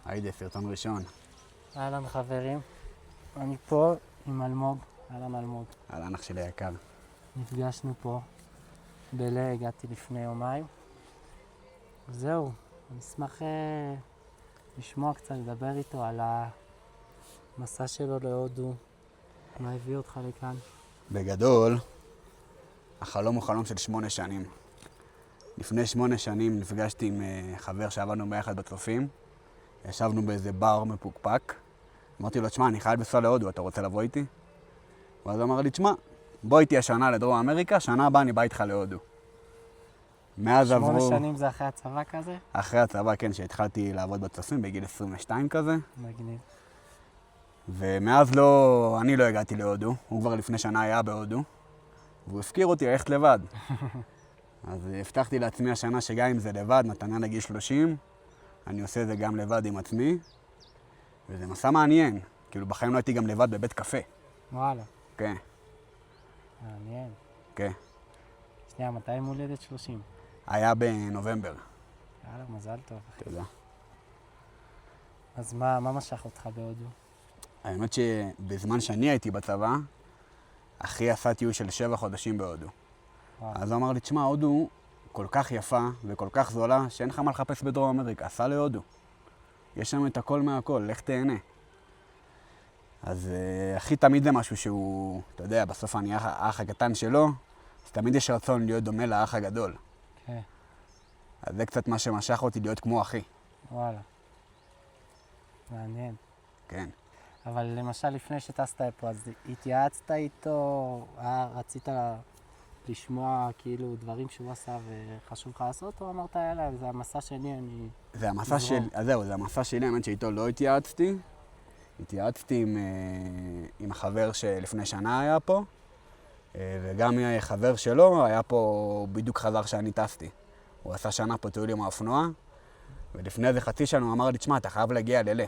היידה, סרטון ראשון. אהלן חברים, אני פה עם אלמוג, אהלן אלמוג. אהלן אח שלי היקר. נפגשנו פה בלה, הגעתי לפני יומיים. זהו, אני אשמח לשמוע קצת, לדבר איתו על המסע שלו להודו, מה הביא אותך לכאן. בגדול, החלום הוא חלום של 8 שנים. לפני 8 שנים נפגשתי עם חבר שעבדנו ביחד בצופים. ישבנו באיזה בר מפוקפק. אמרתי לו, תשמע, אני חייב לנסוע להודו, אתה רוצה לבוא איתי? ואז הוא אמר לי, תשמע, בוא איתי השנה לדרום אמריקה, שנה הבאה אני בא איתך להודו. מאז עברו... 8 שנים זה אחרי הצבא כזה? אחרי הצבא, כן, שהתחלתי לעבוד בצופים בגיל 22 כזה. מגניב. ומאז אני לא הגעתי להודו, הוא כבר לפני שנה היה בהודו, והוא הפקיר אותי ללכת לבד. אז הבטחתי לעצמי השנה שגם אם זה לבד, מתנה לגיל 30, אני עושה את זה גם לבד עם עצמי, וזה מסע מעניין. כאילו בחיים לא הייתי גם לבד בבית קפה. וואלה. כן. מעניין. כן. שנייה, מתי יום הולדת 30? היה בנובמבר. יאללה, מזל טוב. תודה. אז מה משך אותך בהודו? האמת שבזמן שאני הייתי בצבא, אחי עשה טיול של 7 חודשים בהודו. אז הוא אמר לי, תשמע, הודו כל כך יפה וכל כך זולה, שאין לך מה לחפש בדרום אמריקה, סע להודו. יש שם את הכל מהכל, לך תהנה. אז אחי תמיד זה משהו שהוא, אתה יודע, בסוף אני האח הקטן שלו, אז תמיד יש רצון להיות דומה לאח הגדול. כן. אז זה קצת מה שמשך אותי להיות כמו אחי. וואלה. מעניין. כן. אבל למשל לפני שטסת פה, אז התייעצת איתו, רצית לשמוע כאילו דברים שהוא עשה וחשוב לך לעשות, או אמרת, יאללה, זה המסע שלי, אני... זה המסע שלי, אז זהו, זה המסע שלי, האמת שאיתו לא התייעצתי. התייעצתי עם החבר שלפני שנה היה פה, וגם חבר שלו היה פה בדיוק חזר שאני טסתי. הוא עשה שנה פה טיול עם האופנוע, ולפני איזה חצי שנה הוא אמר לי, תשמע, אתה חייב להגיע ללה.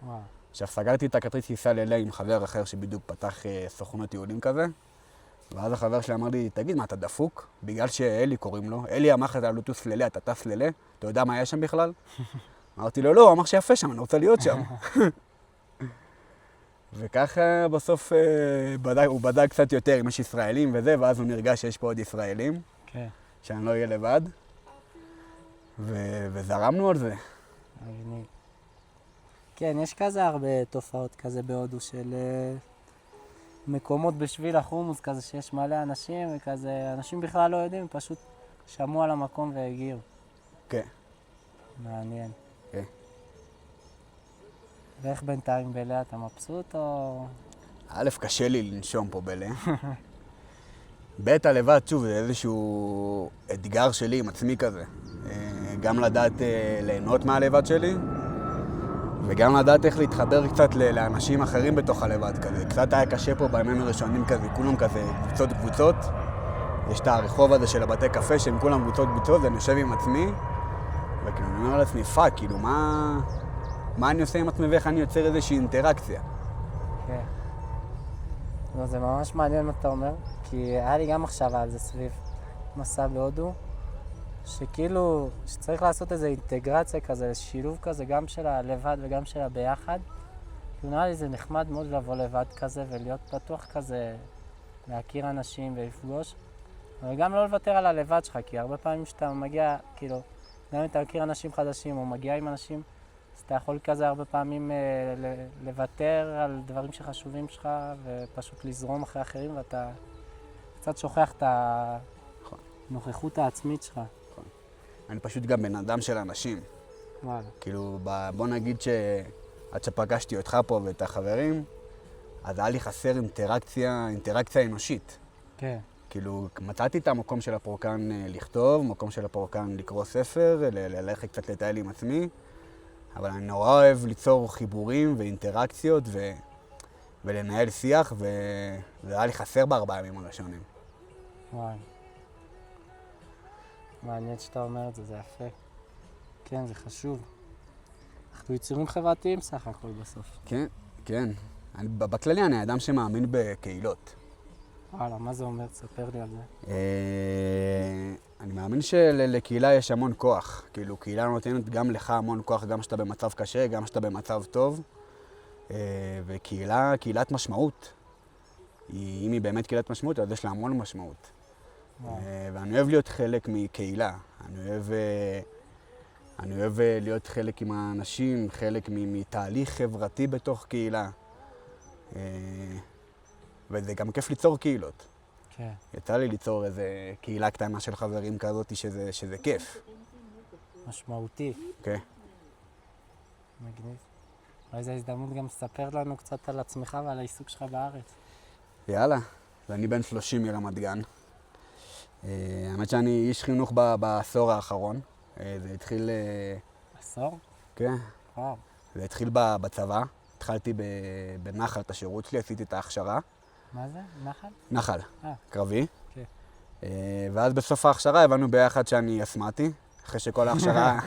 וואו. עכשיו סגרתי את הכרטיס טיסה ללה עם חבר אחר שבדיוק פתח סוכנות טיולים כזה, ואז החבר שלי אמר לי, תגיד, מה, אתה דפוק? בגלל שאלי קוראים לו. אלי אמר לך, אתה לא טוס ללה, אתה טס ללה? אתה יודע מה יש שם בכלל? אמרתי לו, לא, הוא אמר שיפה שם, אני רוצה להיות שם. וככה בסוף הוא בדק קצת יותר אם יש ישראלים וזה, ואז הוא נרגש שיש פה עוד ישראלים, כן. שאני לא אהיה לבד. וזרמנו על זה. מגניב. כן, יש כזה הרבה תופעות כזה בהודו של מקומות בשביל החומוס כזה שיש מלא אנשים וכזה, אנשים בכלל לא יודעים, פשוט שמעו על המקום והגיעו. כן. מעניין. כן. ואיך בינתיים בלה, אתה מבסוט או... א', קשה לי לנשום פה בלה. ב', הלבד, שוב, זה איזשהו אתגר שלי עם עצמי כזה. גם לדעת ליהנות מהלבד שלי, וגם לדעת איך להתחבר קצת לאנשים אחרים בתוך הלבד כזה. קצת היה קשה פה בימים הראשונים כזה, כולם כזה קבוצות. יש את הרחוב הזה של הבתי קפה שהם כולם קבוצות, אני יושב עם עצמי, וכאילו אני אומר לעצמי, פאק, כאילו מה אני עושה עם עצמי ואיך אני יוצר איזושהי אינטראקציה. כן. לא, זה ממש מעניין מה אתה אומר, כי היה לי גם מחשבה על זה סביב מסע בהודו, שכאילו, שצריך לעשות איזו אינטגרציה כזה, שילוב כזה, גם של הלבד וגם של הביחד. כאילו נראה לי זה נחמד מאוד לבוא לבד כזה ולהיות פתוח כזה, להכיר אנשים ולפגוש, אבל גם לא לוותר על הלבד שלך, כי הרבה פעמים שאתה מגיע, כאילו, גם אם אתה מכיר אנשים חדשים או מגיע עם אנשים, אז אתה יכול כזה הרבה פעמים לוותר על דברים שחשובים שלך ופשוט לזרום אחרי אחרים, ואתה קצת שוכח את הנוכחות העצמית שלך. אני פשוט גם בן אדם של אנשים. וואלה. כאילו, בוא נגיד שעד שפגשתי אותך פה ואת החברים, אז היה לי חסר אינטראקציה אנושית. כן. כאילו, מצאתי את המקום של הפורקן לכתוב, מקום של הפורקן לקרוא ספר, ללכת קצת לטייל עם עצמי, אבל אני נורא אוהב ליצור חיבורים ואינטראקציות ולנהל שיח, וזה היה לי חסר ב4 ימים הראשונים. וואי. מעניין שאתה אומר את זה, זה יפה. כן, זה חשוב. אנחנו יצורים חברתיים סך הכל בסוף. כן, כן. בכללי אני אדם שמאמין בקהילות. וואלה, מה זה אומר? תספר לי על זה. אני מאמין שלקהילה יש המון כוח. כאילו, קהילה נותנת גם לך המון כוח, גם שאתה במצב קשה, גם שאתה במצב טוב. וקהילה, קהילת משמעות. אם היא באמת קהילת משמעות, אז יש לה המון משמעות. ואני אוהב להיות חלק מקהילה. אני אוהב להיות חלק עם האנשים, חלק מתהליך חברתי בתוך קהילה. וזה גם כיף ליצור קהילות. כן. יצא לי ליצור איזה קהילה קטנה של חברים כזאת שזה כיף. משמעותי. כן. מגניב. אולי זו הזדמנות גם לספר לנו קצת על עצמך ועל העיסוק שלך בארץ. יאללה, ואני בן 30 מרמת גן. האמת שאני איש חינוך בעשור האחרון. זה התחיל... עשור? כן. וואו. זה התחיל בצבא. התחלתי בנחל את השירות שלי, עשיתי את ההכשרה. מה זה? נחל? נחל, קרבי. כן. ואז בסוף ההכשרה הבנו ביחד שאני אסמתי, אחרי שכל ההכשרה...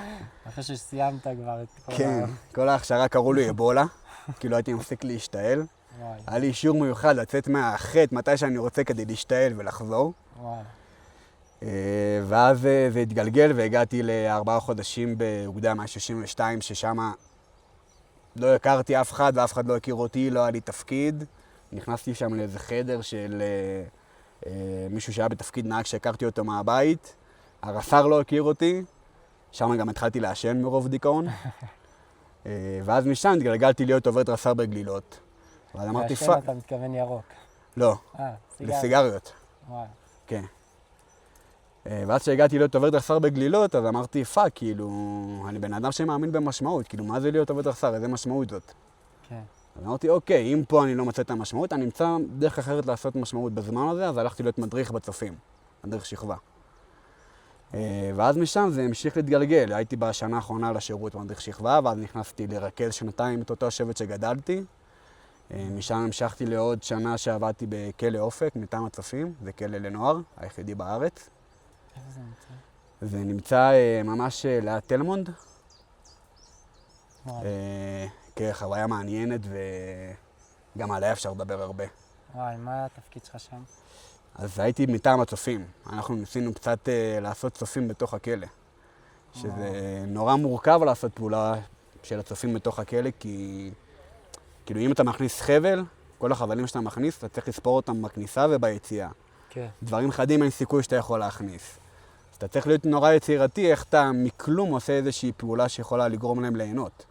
אחרי שסיימת כבר את כל כן, כל ההכשרה קראו לי אבולה, כאילו הייתי מפסיק להשתעל. וואי. היה לי אישור מיוחד לצאת מהחטא מתי שאני רוצה כדי להשתעל ולחזור. וואי. ואז זה התגלגל והגעתי ל4 חודשים באוגדה 162, ששם לא הכרתי אף אחד ואף אחד לא הכיר אותי, לא היה לי תפקיד. נכנסתי שם לאיזה חדר של מישהו שהיה בתפקיד נהג שהכרתי אותו מהבית. הרס"ר לא הכיר אותי, שם גם התחלתי לעשן מרוב דיכאון. ואז משם התגלגלתי להיות עובד רס"ר בגלילות. ואז אמרתי לעשן אתה מתכוון ירוק. לא, לסיגריות. וואי. כן. ואז כשהגעתי להיות עובד רס"ר בגלילות, אז אמרתי, פאק, כאילו, אני בן אדם שמאמין במשמעות, כאילו, מה זה להיות עובד רס"ר? איזה משמעות זאת? כן. אז אמרתי, אוקיי, אם פה אני לא מוצא את המשמעות, אני אמצא דרך אחרת לעשות משמעות בזמן הזה, אז הלכתי להיות מדריך בצופים, מדריך שכבה. ואז משם זה המשיך להתגלגל. הייתי בשנה האחרונה לשירות מדריך שכבה, ואז נכנסתי לרכז שנתיים את אותו השבט שגדלתי. משם המשכתי לעוד שנה שעבדתי בכלא אופק, מטעם הצופים, זה כלא לנוער, היחידי בארץ. איפה זה נמצא? זה נמצא ממש ליד תל מונד. וואי. כן, חוויה מעניינת וגם עליה אפשר לדבר הרבה. וואי, מה היה התפקיד שלך שם? אז הייתי מטעם הצופים. אנחנו ניסינו קצת לעשות צופים בתוך הכלא. שזה נורא מורכב לעשות פעולה של הצופים בתוך הכלא, כי כאילו אם אתה מכניס חבל, כל החבלים שאתה מכניס, אתה צריך לספור אותם בכניסה וביציאה. כן. דברים חדים אין סיכוי שאתה יכול להכניס. אז אתה צריך להיות נורא יצירתי, איך אתה מכלום עושה איזושהי פעולה שיכולה לגרום להם ליהנות.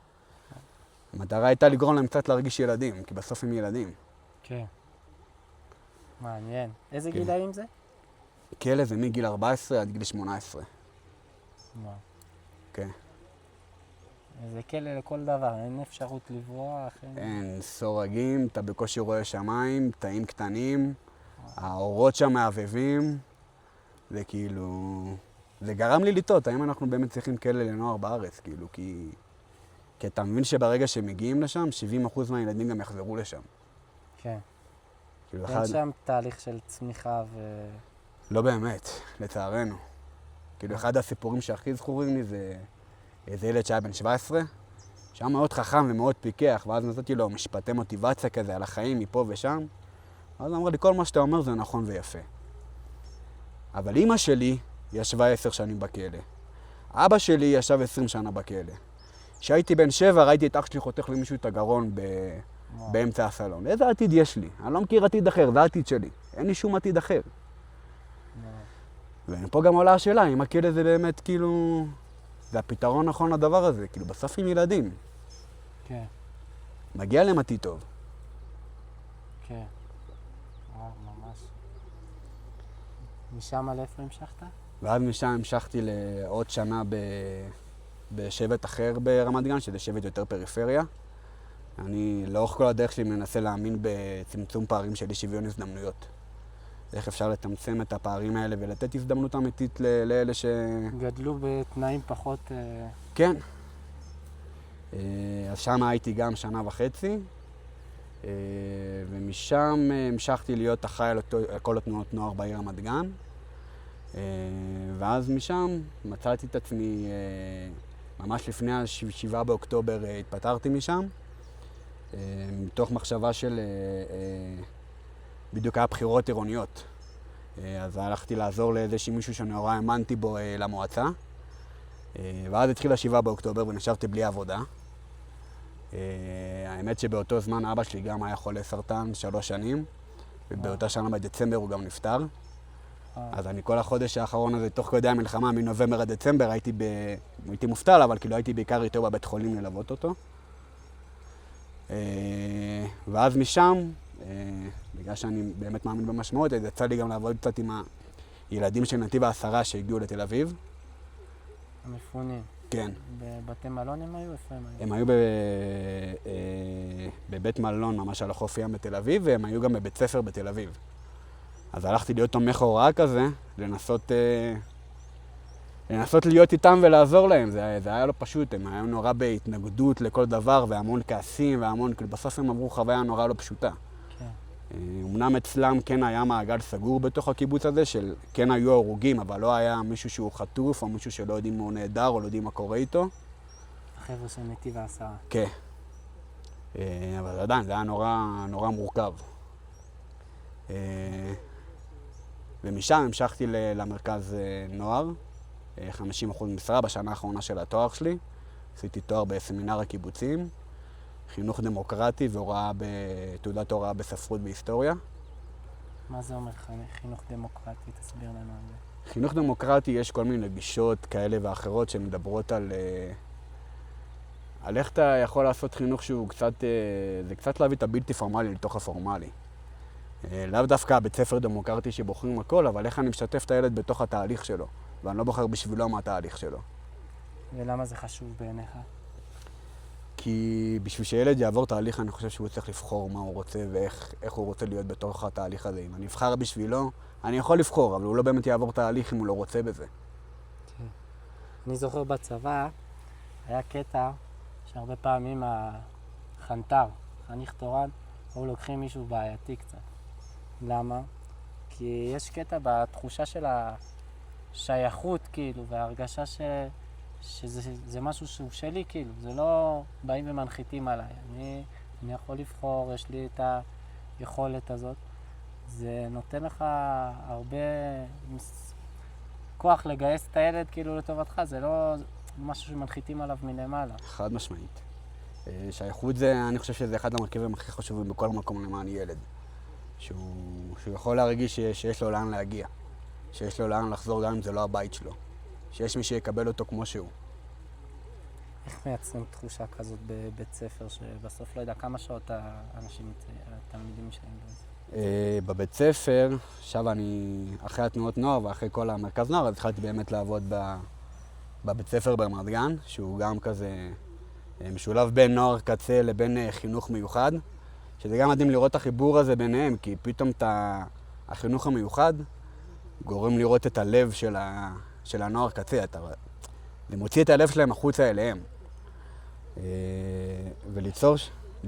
המטרה הייתה לגרום להם קצת להרגיש ילדים, כי בסוף הם ילדים. כן. מעניין. איזה כן. גילאים זה? כלא זה מגיל 14 עד גיל 18. וואו. כן. זה כלא לכל דבר, אין אפשרות לברוח. אין סורגים, אתה בקושי רואה שמיים, תאים קטנים, האורות שם מעבבים. זה כאילו... זה גרם לי לטעות, האם אנחנו באמת צריכים כלא לנוער בארץ, כאילו, כי אתה מבין שברגע שמגיעים לשם, 70% מהילדים גם יחזרו לשם. כן. כאילו אין שם תהליך של צמיחה לא באמת, לצערנו. כאילו אחד הסיפורים שהכי זכורים לי זה איזה ילד שהיה בן 17, שהיה מאוד חכם ומאוד פיקח, ואז נתתי לו משפטי מוטיבציה כזה על החיים מפה ושם. אז הוא אמר לי, כל מה שאתה אומר זה נכון ויפה. אבל אמא שלי ישבה 10 שנים בכלא. אבא שלי ישב 20 שנה בכלא. כשהייתי בן 7 ראיתי את אח שלי חותך למישהו את הגרון באמצע הסלון. איזה עתיד יש לי? אני לא מכיר עתיד אחר, זה העתיד שלי. אין לי שום עתיד אחר. ופה גם עולה השאלה, אם הכלא זה באמת כאילו... זה הפתרון נכון לדבר הזה, כאילו בסוף עם ילדים. כן. מגיע להם עתיד טוב. כן. וואו, ממש. משם לאיפה המשכת? ואז משם המשכתי לעוד שנה בשבט אחר ברמת גן, שזה שבט יותר פריפריה. אני לאורך כל הדרך שלי מנסה להאמין בצמצום פערים של שוויון הזדמנויות. איך אפשר לצמצם את הפערים האלה ולתת הזדמנות אמיתית לאלה גדלו בתנאים פחות... כן. אז שם הייתי גם 1.5 שנה, ומשם המשכתי להיות אחראי על כל התנועות נוער בעיר רמת גן. ואז משם מצאתי את עצמי, ממש לפני ה-7 באוקטובר התפטרתי משם, מתוך מחשבה של... בדיוק היה בחירות עירוניות אז הלכתי לעזור לאיזשהו מישהו שנורא האמנתי בו למועצה. ואז התחיל 7 באוקטובר ונשארתי בלי עבודה. האמת שבאותו זמן אבא שלי גם היה חולה סרטן 3 שנים, ובאותה שנה בדצמבר הוא גם נפטר. אז אני כל החודש האחרון הזה, תוך כדי המלחמה, מנובמבר עד דצמבר, הייתי מופתל, אבל כאילו הייתי בעיקר איתו בבית חולים ללוות אותו. ואז משם, בגלל שאני באמת מאמין במשמעות, אז יצא לי גם לעבוד קצת עם הילדים של נתיב העשרה שהגיעו לתל אביב. המפונים. כן. בבתי מלון הם היו? איפה הם היו? הם היו בבית מלון ממש על החוף ים בתל אביב, והם היו גם בבית ספר בתל אביב. אז הלכתי להיות תומך הוראה כזה, לנסות להיות איתם ולעזור להם. זה היה לא פשוט, הם היו נורא בהתנגדות לכל דבר, והמון כעסים, כאילו בסוף הם עברו חוויה נורא לא פשוטה. כן. אמנם אצלם כן היה מעגל סגור בתוך הקיבוץ הזה, של כן היו הרוגים, אבל לא היה מישהו שהוא חטוף, או מישהו שלא יודעים מה הוא נהדר, או לא יודעים מה קורה איתו. החבר'ה של נתיב העשרה. כן. אבל עדיין, זה היה נורא מורכב. ומשם המשכתי למרכז נוער, 50% משרה בשנה האחרונה של התואר שלי. עשיתי תואר בסמינר הקיבוצים, חינוך דמוקרטי ותעודת הוראה בספרות והיסטוריה. מה זה אומר חינוך דמוקרטי? תסביר לנו על זה. חינוך דמוקרטי, יש כל מיני גישות כאלה ואחרות שמדברות על איך אתה יכול לעשות חינוך שהוא זה קצת להביא את הבלתי פורמלי לתוך הפורמלי. לאו דווקא הבית ספר דמוקרטי שבוחרים הכל, אבל איך אני משתף את הילד בתוך התהליך שלו, ואני לא בוחר בשבילו מה התהליך שלו. ולמה זה חשוב בעיניך? כי בשביל שילד יעבור תהליך, אני חושב שהוא צריך לבחור מה הוא רוצה ואיך הוא רוצה להיות בתוך התהליך הזה. אם אני אבחר בשבילו, אני יכול לבחור, אבל הוא לא באמת יעבור תהליך אם הוא לא רוצה בזה. כן. אני זוכר בצבא, היה קטע שהרבה פעמים החנטר, חניך תורן, היו לוקחים מישהו בעייתי קצת. למה? כי יש קטע בתחושה של השייכות, כאילו, וההרגשה שזה משהו שהוא שלי, כאילו. זה לא באים ומנחיתים עליי. אני יכול לבחור, יש לי את היכולת הזאת. זה נותן לך הרבה כוח לגייס את הילד, כאילו, לטובתך. זה לא משהו שמנחיתים עליו מלמעלה. חד משמעית. שייכות זה, אני חושב שזה אחד המרכיבים הכי חשובים בכל מקום למען ילד. שהוא יכול להרגיש שיש לו לאן להגיע. שיש לו לאן לחזור גם אם זה לא הבית שלו. שיש מי שיקבל אותו כמו שהוא. איך מייצרים תחושה כזאת בבית ספר שבסוף לא יודע כמה שעות התלמידים שלהם בזה? בבית ספר, עכשיו אני אחרי התנועות נוער ואחרי כל המרכז נוער, אז התחלתי באמת לעבוד בבית ספר ברמת גן, שהוא גם כזה משולב בין נוער קצה לבין חינוך מיוחד, שזה גם מדהים לראות את החיבור הזה ביניהם, כי פתאום החינוך המיוחד גורם לראות את הלב של הנוער קצה, זה מוציא את הלב שלהם החוצה אליהם. וליצור...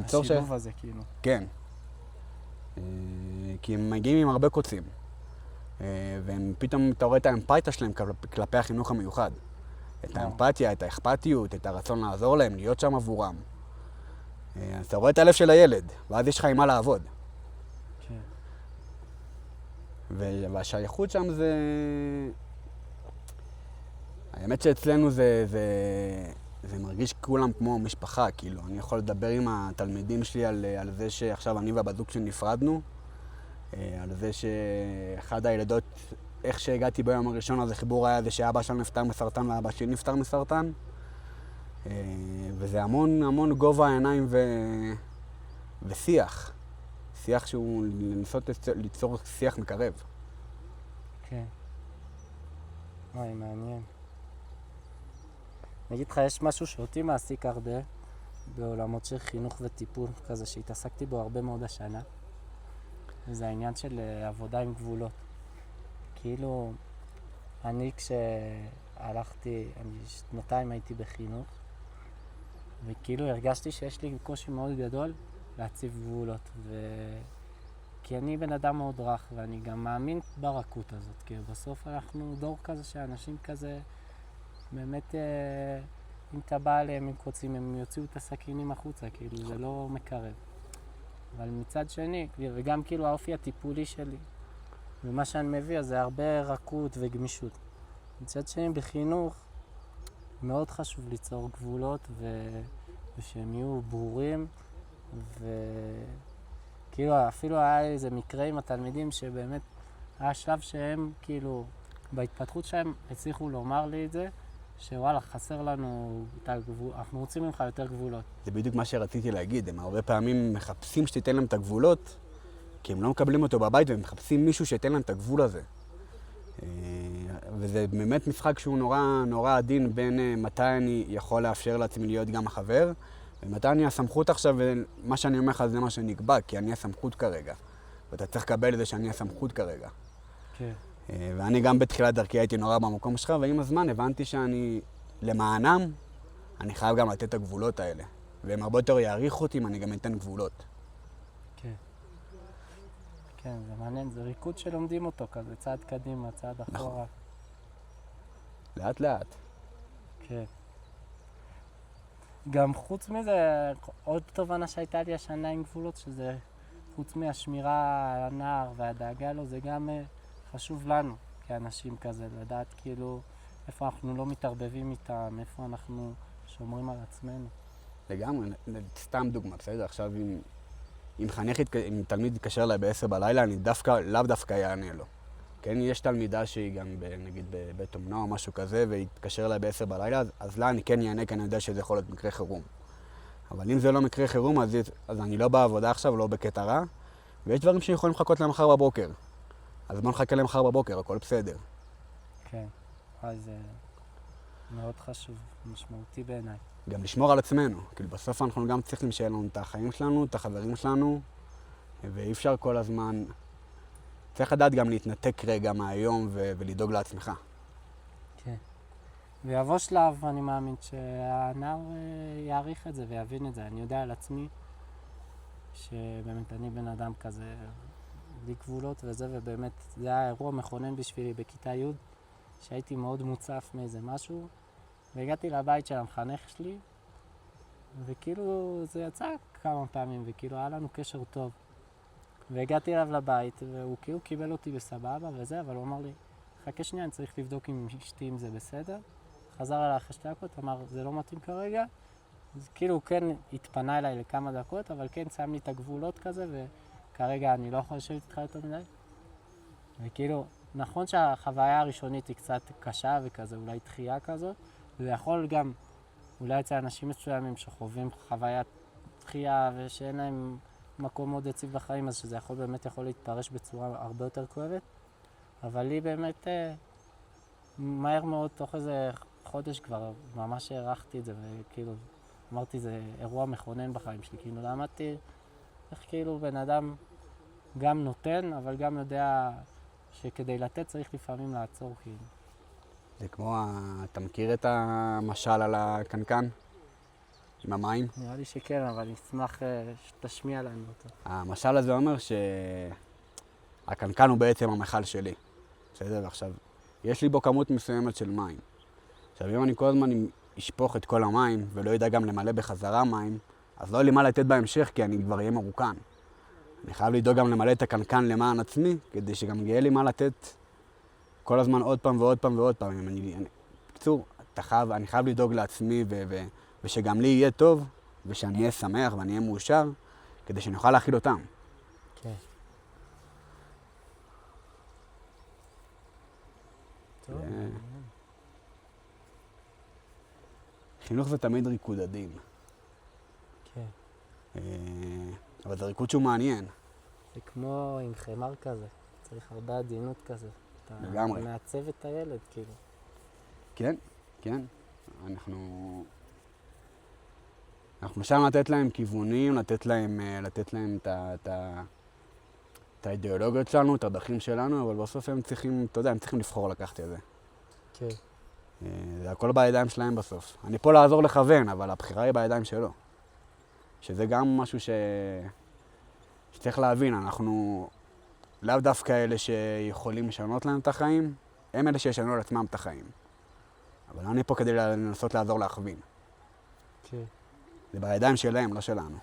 השילוב הזה, כאילו. כן. כי הם מגיעים עם הרבה קוצים. והם פתאום, אתה רואה את האמפתיה שלהם כלפי החינוך המיוחד. את האמפתיה, את האכפתיות, את הרצון לעזור להם, להיות שם עבורם. אז אתה רואה את הלב של הילד, ואז יש לך עם מה לעבוד. כן. והשייכות שם זה... האמת שאצלנו זה מרגיש כולם כמו משפחה, כאילו. אני יכול לדבר עם התלמידים שלי על זה שעכשיו אני והבזוג שלי נפרדנו, על זה שאחד הילדות, איך שהגעתי ביום הראשון הזה, חיבור היה זה שאבא שלנו נפטר מסרטן ואבא שלי נפטר מסרטן. וזה המון גובה העיניים ושיח. שיח שהוא לנסות ליצור שיח מקרב. כן. וואי, מעניין. אני אגיד לך, יש משהו שאותי מעסיק הרבה בעולמות של חינוך וטיפול כזה שהתעסקתי בו הרבה מאוד השנה. וזה העניין של עבודה עם גבולות. כאילו, אני כשהלכתי, 2 הייתי בחינוך, וכאילו הרגשתי שיש לי קושי מאוד גדול להציב גבולות. כי אני בן אדם מאוד רך, ואני גם מאמין ברכות הזאת, כי בסוף אנחנו דור כזה שאנשים כזה באמת, אם אתה בא אליהם עם קוצים, הם יוציאו את הסכינים החוצה, כאילו זה לא מקרב. אבל מצד שני, וגם כאילו האופי הטיפולי שלי, ומה שאני מביא אז זה הרבה רכות וגמישות. מצד שני בחינוך מאוד חשוב ליצור גבולות ושהם יהיו ברורים, וכאילו אפילו היה איזה מקרה עם התלמידים שבאמת היה שלב שהם כאילו בהתפתחות שלהם הצליחו לומר לי את זה, שוואלה חסר לנו את הגבול, אנחנו רוצים ממך יותר גבולות. זה בדיוק מה שרציתי להגיד, הם הרבה פעמים מחפשים שתיתן להם את הגבולות, כי הם לא מקבלים אותו בבית והם מחפשים מישהו שייתן להם את הגבול הזה. וזה באמת משחק שהוא נורא עדין בין מתי אני יכול לאפשר לעצמי להיות גם החבר, ומתי אני הסמכות עכשיו, ומה שאני אומר לך זה מה שנקבע, כי אני הסמכות כרגע. ואתה צריך לקבל את זה שאני הסמכות כרגע. כן. ואני גם בתחילת דרכי הייתי נורא במקום שלך, ועם הזמן הבנתי שאני, למענם, אני חייב גם לתת את הגבולות האלה. והם הרבה יותר יעריכו אותי אם אני גם אתן גבולות. כן. כן, זה מעניין, זה ריקוד שלומדים אותו כזה, צעד קדימה, צעד אחורה. נכון. לאט לאט. כן. גם חוץ מזה, עוד תובנה שהייתה לי השנה עם גבולות, שזה חוץ מהשמירה על הנער והדאגה לו, זה גם חשוב לנו כאנשים כזה, לדעת כאילו איפה אנחנו לא מתערבבים איתם, איפה אנחנו שומרים על עצמנו. לגמרי, סתם דוגמה, בסדר? עכשיו אם תלמיד יתקשר אליי ב-10 בלילה, אני לאו דווקא יענה לו. כן, יש תלמידה שהיא גם, נגיד, בבית אומנה או משהו כזה, והיא תתקשר אליי ב-10 בלילה, אז לה אני כן יענה, כי אני יודע שזה יכול להיות מקרה חירום. אבל אם זה לא מקרה חירום, אז אני לא בעבודה עכשיו, לא בקטע רע, ויש דברים שיכולים לחכות למחר בבוקר. אז בוא נחכה למחר בבוקר, הכל בסדר. כן, אז זה מאוד חשוב, משמעותי בעיניי. גם לשמור על עצמנו, כאילו בסוף אנחנו גם צריכים שיהיה לנו את החיים שלנו, את החברים שלנו, ואי אפשר כל הזמן... צריך לדעת גם להתנתק רגע מהיום ולדאוג לעצמך. כן. ויבוא שלב, אני מאמין, שהנער יעריך את זה ויבין את זה. אני יודע על עצמי שבאמת אני בן אדם כזה בלי גבולות וזה, ובאמת זה היה אירוע מכונן בשבילי בכיתה י' שהייתי מאוד מוצף מאיזה משהו, והגעתי לבית של המחנך שלי, וכאילו זה יצא כמה פעמים, וכאילו היה לנו קשר טוב. והגעתי אליו לבית, והוא כאילו קיבל אותי בסבבה וזה, אבל הוא אמר לי, חכה שנייה, אני צריך לבדוק עם אשתי אם זה בסדר. חזר אליי אחרי 2 דקות, אמר, זה לא מתאים כרגע. אז כאילו הוא כן התפנה אליי לכמה דקות, אבל כן שם לי את הגבולות כזה, וכרגע אני לא יכול לשבת איתך יותר מדי. וכאילו, נכון שהחוויה הראשונית היא קצת קשה וכזה, אולי דחייה כזאת, זה יכול גם, אולי אצל אנשים מסוימים שחווים חוויית דחייה ושאין להם מקום מאוד יציב בחיים, אז שזה באמת יכול להתפרש בצורה הרבה יותר כואבת. אבל לי באמת מהר מאוד, תוך איזה חודש כבר ממש הערכתי את זה, וכאילו אמרתי, זה אירוע מכונן בחיים שלי. כאילו למדתי איך כאילו בן אדם גם נותן, אבל גם יודע שכדי לתת צריך לפעמים לעצור כאילו. זה כמו, אתה מכיר את המשל על הקנקן? עם המים? נראה לי שכן, אבל אני אשמח שתשמיע לנו אותו. המשל הזה אומר שהקנקן הוא בעצם המכל שלי. בסדר? עכשיו, יש לי בו כמות מסוימת של מים. עכשיו, אם אני כל הזמן אשפוך את כל המים ולא יודע גם למלא בחזרה מים, אז לא יהיה לי מה לתת בהמשך, כי אני כבר אהיה מרוקן. אני חייב לדאוג גם למלא את הקנקן למען עצמי, כדי שגם יהיה לי מה לתת כל הזמן עוד פעם ועוד פעם ועוד פעם. בקיצור, אני חייב לדאוג לעצמי ושגם לי יהיה טוב, ושאני אהיה שמח ואני אהיה מאושר, כדי שאני אוכל להכיל אותם. כן. טוב. חינוך זה תמיד ריקוד עדין. כן. אבל זה ריקוד שהוא מעניין. זה כמו עם חמר כזה, צריך הרבה עדינות כזה. לגמרי. אתה מעצב את הילד כאילו. כן, כן. אנחנו שם לתת להם כיוונים, לתת להם את האידיאולוגיות שלנו, את הדרכים שלנו, אבל בסוף הם צריכים, אתה יודע, הם צריכים לבחור לקחת את זה. כן. זה הכל בידיים שלהם בסוף. אני פה לעזור לכוון, אבל הבחירה היא בידיים שלו. שזה גם משהו שצריך להבין, אנחנו לאו דווקא אלה שיכולים לשנות להם את החיים, הם אלה שישנו על עצמם את החיים. אבל אני פה כדי לנסות לעזור להכווין. כן. זה בידיים שלהם, לא שלנו.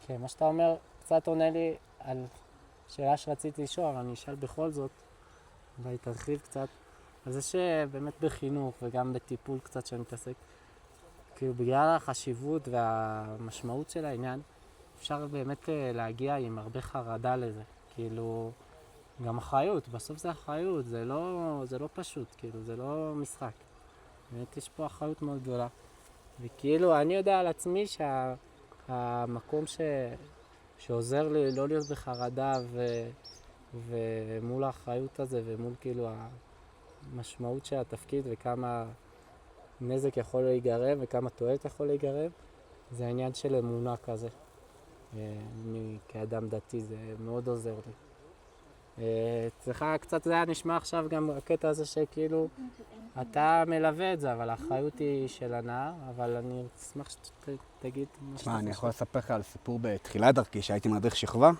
כן, מה שאתה אומר קצת עונה לי על שאלה שרציתי לשאול, אבל אני אשאל בכל זאת, אולי תרחיב קצת. אז זה שבאמת בחינוך וגם בטיפול קצת שאני מתעסק, כאילו בגלל החשיבות והמשמעות של העניין, אפשר באמת להגיע עם הרבה חרדה לזה. כאילו, גם אחריות, בסוף זה אחריות, זה לא פשוט, כאילו, זה לא משחק. באמת יש פה אחריות מאוד גדולה. וכאילו, אני יודע על עצמי שהמקום שעוזר לי לא להיות בחרדה ומול האחריות הזה ומול כאילו המשמעות של התפקיד וכמה נזק יכול להיגרם וכמה תועלת יכול להיגרם, זה העניין של אמונה כזה. אני כאדם דתי זה מאוד עוזר לי. אצלך קצת זה היה נשמע עכשיו גם הקטע הזה שכאילו אתה מלווה את זה, אבל האחריות היא של הנער, אבל אני אשמח שתגיד מה שאתה חושב. אני יכול לספר לך על סיפור בתחילת דרכי, שהייתי מדריך שכבה,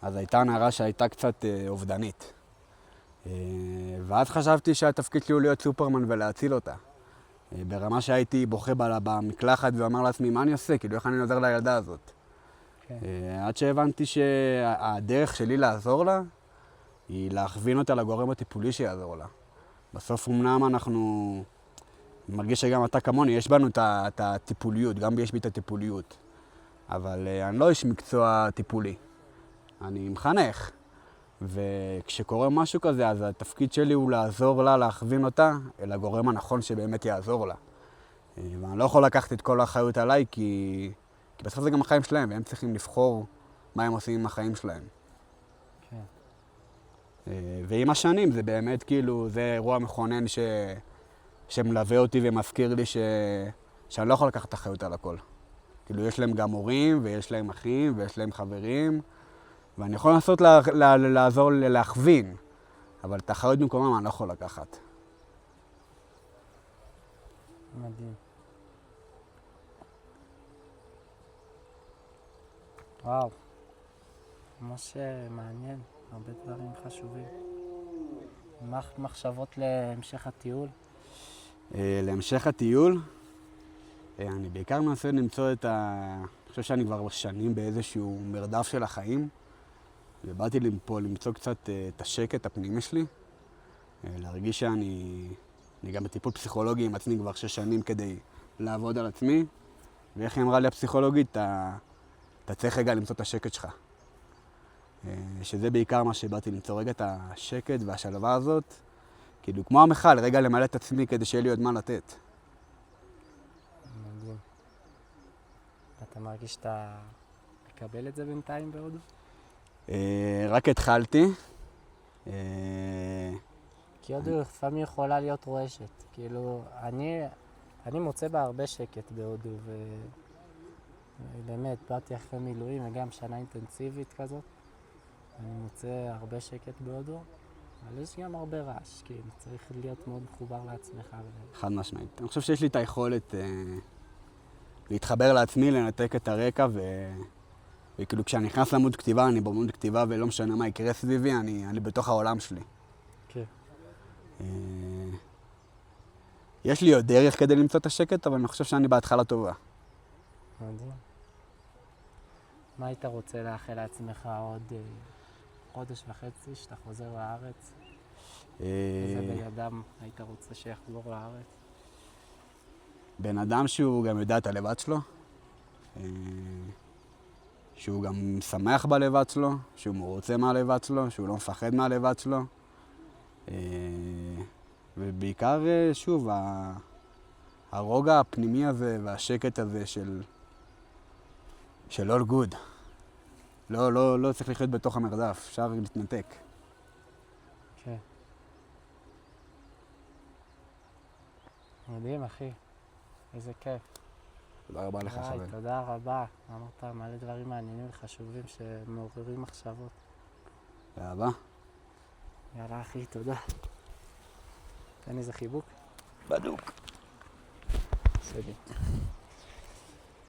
אז הייתה נערה שהייתה קצת אובדנית. ואז חשבתי שהתפקיד שלי הוא להיות סופרמן ולהציל אותה. ברמה שהייתי בוכה במקלחת ואומר לעצמי, מה אני עושה? כאילו, איך אני עוזר לילדה הזאת? עד שהבנתי שהדרך שלי לעזור לה, היא להכווין אותה לגורם הטיפולי שיעזור לה. בסוף אמנם אני מרגיש שגם אתה כמוני, יש בנו את הטיפוליות, גם יש בי את הטיפוליות. אבל אני לא איש מקצוע טיפולי, אני מחנך. וכשקורה משהו כזה, אז התפקיד שלי הוא לעזור לה, להכווין אותה, אל הגורם הנכון שבאמת יעזור לה. ואני לא יכול לקחת את כל האחריות עליי, כי בסוף זה גם החיים שלהם, והם צריכים לבחור מה הם עושים עם החיים שלהם. כן. ועם השנים זה באמת כאילו, זה אירוע מכונן שמלווה אותי ומזכיר לי שאני לא יכול לקחת אחריות על הכל. כאילו יש להם גם הורים, ויש להם אחים, ויש להם חברים, ואני יכול לנסות לעזור להכווין, אבל את האחריות במקומם אני לא יכול לקחת. מדהים. וואו, ממש מעניין, הרבה דברים חשובים. מה מחשבות להמשך הטיול? להמשך הטיול, אני בעיקר מנסה למצוא אני חושב שאני כבר שנים באיזשהו מרדף של החיים, ובאתי פה למצוא קצת את השקט הפנימי שלי, להרגיש שאני גם בטיפול פסיכולוגי עם עצמי כבר 6 שנים כדי לעבוד על עצמי, ואיך היא אמרה לי הפסיכולוגית, אתה צריך רגע למצוא את השקט שלך. שזה בעיקר מה שבאתי למצוא רגע את השקט והשלווה הזאת, כאילו כמו המחל, רגע למלא את עצמי כדי שיהיה לי עוד מה לתת. מדהים. אתה מרגיש שאתה מקבל את זה בינתיים בהודו? רק התחלתי. כי הודו לפעמים יכולה להיות רועשת. כאילו, אני מוצא בה הרבה שקט בהודו, ובאמת, באתי אחרי מילואים וגם שנה אינטנסיבית כזאת. אני מוצא הרבה שקט בהודו, אבל יש גם הרבה רעש, כי צריך להיות מאוד מחובר לעצמך. חד משמעית. אני חושב שיש לי את היכולת להתחבר לעצמי, לנתק את הרקע, וכאילו כשאני נכנס לעמוד כתיבה, אני בעמוד כתיבה ולא משנה מה יקרה סביבי, אני בתוך העולם שלי. כן. יש לי עוד דרך כדי למצוא את השקט, אבל אני חושב שאני בהתחלה טובה. מדהים. מה היית רוצה לאחל לעצמך עוד חודש וחצי שאתה חוזר לארץ? איזה בן אדם היית רוצה שיחזור לארץ? בן אדם שהוא גם יודע את הלבד שלו, שהוא גם שמח בלבד שלו, שהוא מרוצה מהלבד שלו, שהוא לא מפחד מהלבד שלו. ובעיקר, שוב, הרוגע הפנימי הזה והשקט הזה של all good. לא צריך לחיות בתוך המרדף, אפשר להתנתק. כן. מדהים, אחי. איזה כיף. תודה רבה לך, חבר. תודה רבה. אמרת מלא דברים מעניינים וחשובים שמעוררים מחשבות. באהבה. יאללה, אחי, תודה. תן איזה חיבוק. בדוק. בסדר.